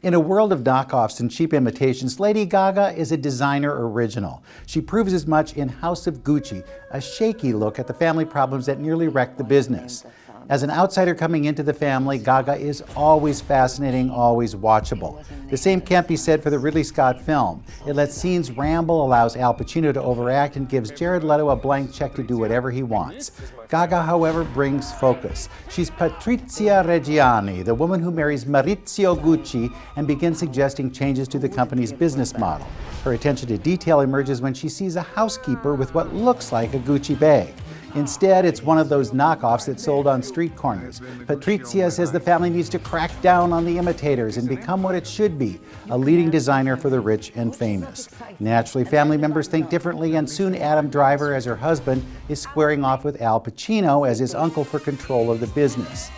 In a world of knockoffs and cheap imitations, Lady Gaga is a designer original. She proves as much in House of Gucci, a shaky look at the family problems that nearly wrecked the business. As an outsider coming into the family, Gaga is always fascinating, always watchable. The same can't be said for the Ridley Scott film. It lets scenes ramble, allows Al Pacino to overact, and gives Jared Leto a blank check to do whatever he wants. Gaga, however, brings focus. She's Patrizia Reggiani, the woman who marries Maurizio Gucci and begins suggesting changes to the company's business model. Her attention to detail emerges when she sees a housekeeper with what looks like a Gucci bag. Instead, it's one of those knockoffs that sold on street corners. Patrizia says the family needs to crack down on the imitators and become what it should be, a leading designer for the rich and famous. Naturally, family members think differently, and soon Adam Driver, as her husband, is squaring off with Al Pacino as his uncle for control of the business.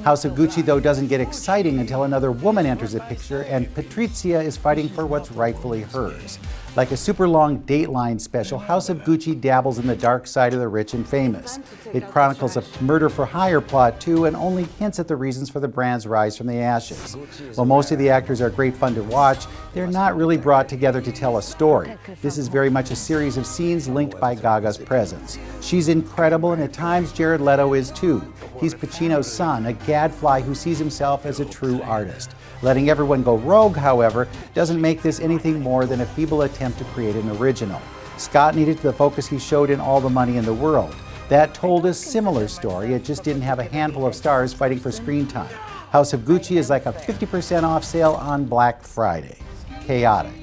House of Gucci, though, doesn't get exciting until another woman enters the picture, and Patrizia is fighting for what's rightfully hers. Like a super long Dateline special, House of Gucci dabbles in the dark side of the rich and famous. It chronicles a murder-for-hire plot, too, and only hints at the reasons for the brand's rise from the ashes. While most of the actors are great fun to watch, they're not really brought together to tell a story. This is very much a series of scenes linked by Gaga's presence. She's incredible, and at times Jared Leto is too. He's Pacino's son, a gadfly who sees himself as a true artist. Letting everyone go rogue, however, doesn't make this anything more than a feeble attempt to create an original. Scott needed the focus he showed in All the Money in the World. That told a similar story, it just didn't have a handful of stars fighting for screen time. House of Gucci is like a 50% off sale on Black Friday. Chaotic.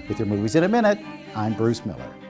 With your movies in a minute, I'm Bruce Miller.